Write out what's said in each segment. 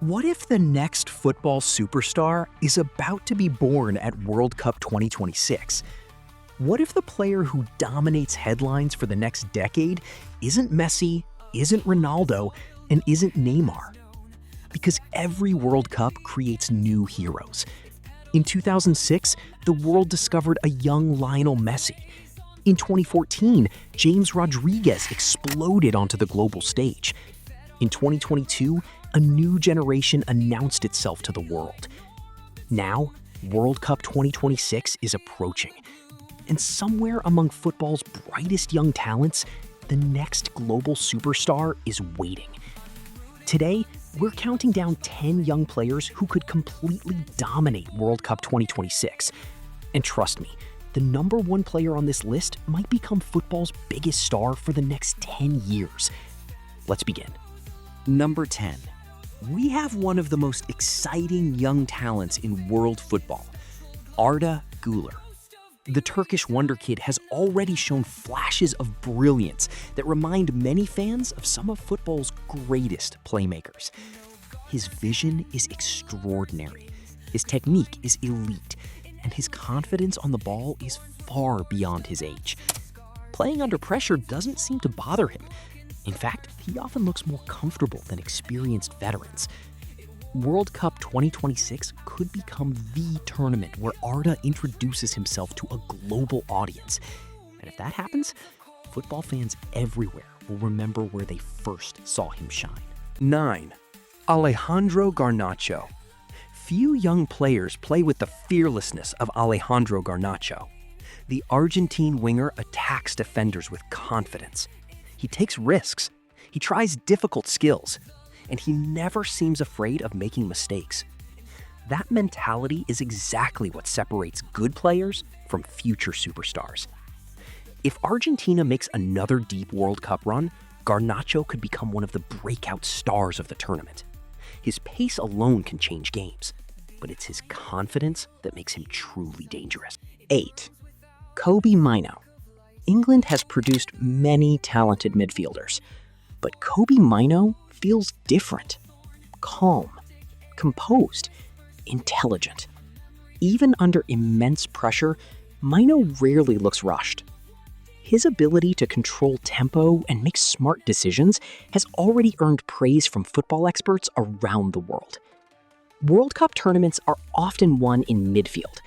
What if the next football superstar is about to be born at World Cup 2026? What if the player who dominates headlines for the next decade isn't Messi, isn't Ronaldo, and isn't Neymar? Because every World Cup creates new heroes. In 2006, the world discovered a young Lionel Messi. In 2014, James Rodriguez exploded onto the global stage. In 2022, a new generation announced itself to the world. Now, World Cup 2026 is approaching. And somewhere among football's brightest young talents, the next global superstar is waiting. Today, we're counting down 10 young players who could completely dominate World Cup 2026. And trust me, the number one player on this list might become football's biggest star for the next 10 years. Let's begin. Number 10. We have one of the most exciting young talents in world football, Arda Güler. The Turkish wonder kid has already shown flashes of brilliance that remind many fans of some of football's greatest playmakers. His vision is extraordinary, his technique is elite, and his confidence on the ball is far beyond his age. Playing under pressure doesn't seem to bother him. In fact, he often looks more comfortable than experienced veterans. World Cup 2026 could become the tournament where Arda introduces himself to a global audience. And if that happens, football fans everywhere will remember where they first saw him shine. 9. Alejandro Garnacho. Few young players play with the fearlessness of Alejandro Garnacho. The Argentine winger attacks defenders with confidence. He takes risks, he tries difficult skills, and he never seems afraid of making mistakes. That mentality is exactly what separates good players from future superstars. If Argentina makes another deep World Cup run, Garnacho could become one of the breakout stars of the tournament. His pace alone can change games, but it's his confidence that makes him truly dangerous. 8. Kobbie Mainoo. England has produced many talented midfielders, but Kobbie Mainoo feels different. Calm, composed, intelligent. Even under immense pressure, Mainoo rarely looks rushed. His ability to control tempo and make smart decisions has already earned praise from football experts around the world. World Cup tournaments are often won in midfield,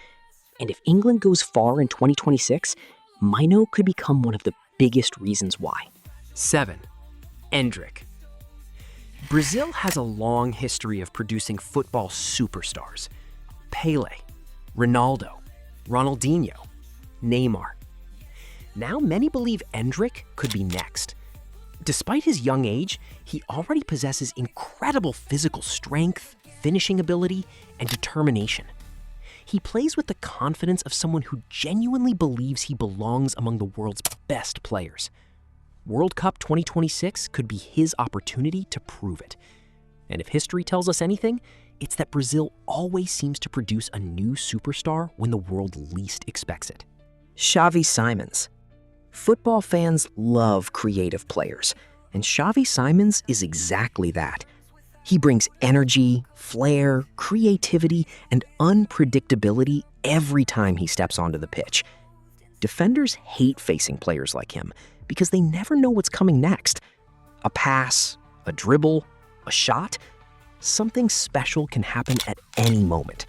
and if England goes far in 2026, Mainoo could become one of the biggest reasons why. 7. Endrick. Brazil has a long history of producing football superstars. Pele, Ronaldo, Ronaldinho, Neymar. Now many believe Endrick could be next. Despite his young age, he already possesses incredible physical strength, finishing ability, and determination. He plays with the confidence of someone who genuinely believes he belongs among the world's best players. World Cup 2026 could be his opportunity to prove it. And if history tells us anything, it's that Brazil always seems to produce a new superstar when the world least expects it. Xavi Simons. Football fans love creative players, and Xavi Simons is exactly that. He brings energy, flair, creativity, and unpredictability every time he steps onto the pitch. Defenders hate facing players like him because they never know what's coming next. A pass, a dribble, a shot, something special can happen at any moment.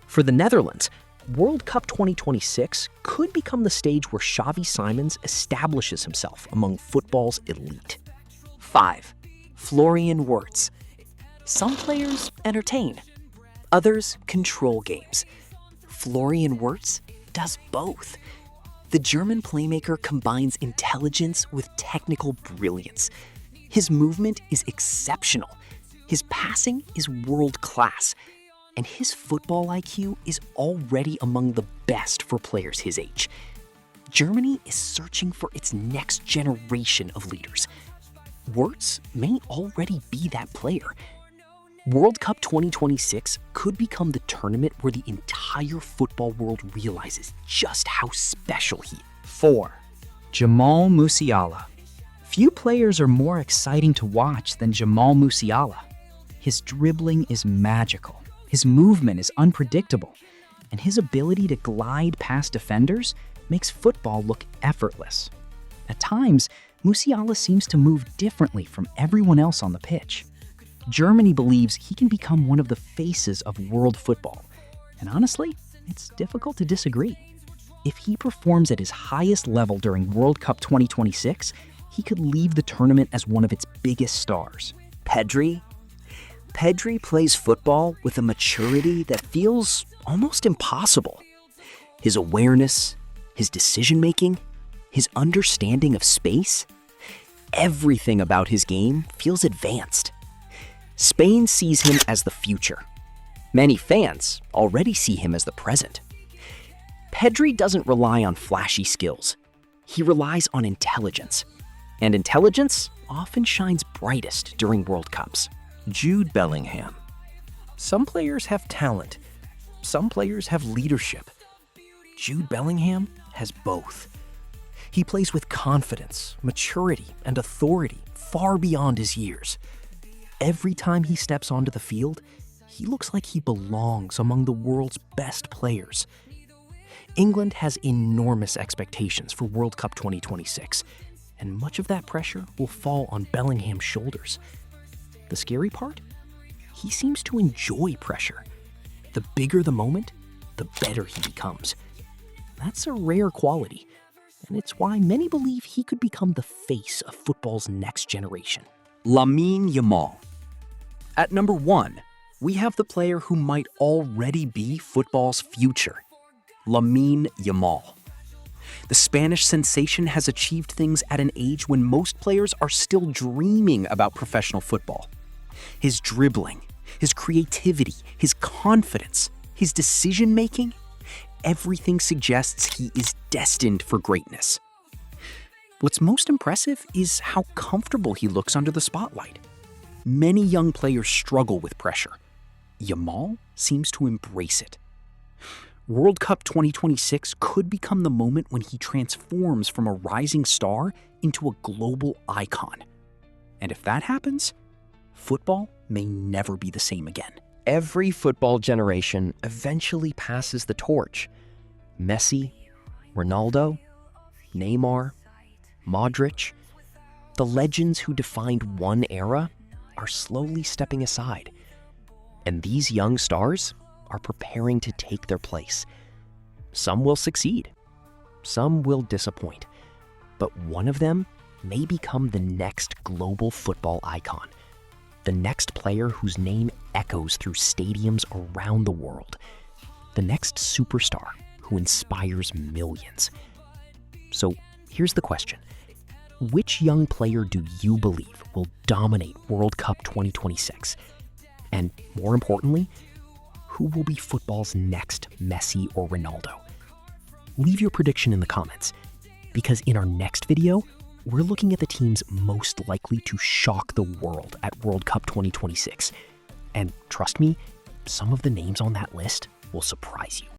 For the Netherlands, World Cup 2026 could become the stage where Xavi Simons establishes himself among football's elite. 5. Florian Wirtz. Some players entertain, others control games. Florian Wirtz does both. The German playmaker combines intelligence with technical brilliance. His movement is exceptional, his passing is world-class, and his football IQ is already among the best for players his age. Germany is searching for its next generation of leaders. Wirtz may already be that player. World Cup 2026 could become the tournament where the entire football world realizes just how special he is. 4. Jamal Musiala. Few players are more exciting to watch than Jamal Musiala. His dribbling is magical, his movement is unpredictable, and his ability to glide past defenders makes football look effortless. At times, Musiala seems to move differently from everyone else on the pitch. Germany believes he can become one of the faces of world football, and honestly, it's difficult to disagree. If he performs at his highest level during World Cup 2026, he could leave the tournament as one of its biggest stars. Pedri? Pedri plays football with a maturity that feels almost impossible. His awareness, his decision-making, his understanding of space, everything about his game feels advanced. Spain sees him as the future. Many fans already see him as the present. Pedri doesn't rely on flashy skills. He relies on intelligence. And intelligence often shines brightest during World Cups. Jude Bellingham. Some players have talent. Some players have leadership. Jude Bellingham has both. He plays with confidence, maturity, and authority far beyond his years. Every time he steps onto the field, he looks like he belongs among the world's best players. England has enormous expectations for World Cup 2026, and much of that pressure will fall on Bellingham's shoulders. The scary part? He seems to enjoy pressure. The bigger the moment, the better he becomes. That's a rare quality, and it's why many believe he could become the face of football's next generation. Lamine Yamal. At number 1, we have the player who might already be football's future, Lamine Yamal. The Spanish sensation has achieved things at an age when most players are still dreaming about professional football. His dribbling, his creativity, his confidence, his decision-making, everything suggests he is destined for greatness. What's most impressive is how comfortable he looks under the spotlight. Many young players struggle with pressure. Yamal seems to embrace it. World Cup 2026 could become the moment when he transforms from a rising star into a global icon. And if that happens, football may never be the same again. Every football generation eventually passes the torch. Messi, Ronaldo, Neymar, Modrić, the legends who defined one era are slowly stepping aside. And these young stars are preparing to take their place. Some will succeed, some will disappoint, but one of them may become the next global football icon, the next player whose name echoes through stadiums around the world, the next superstar who inspires millions. So here's the question. Which young player do you believe will dominate World Cup 2026? And more importantly, who will be football's next Messi or Ronaldo? Leave your prediction in the comments, because in our next video, we're looking at the teams most likely to shock the world at World Cup 2026. And trust me, some of the names on that list will surprise you.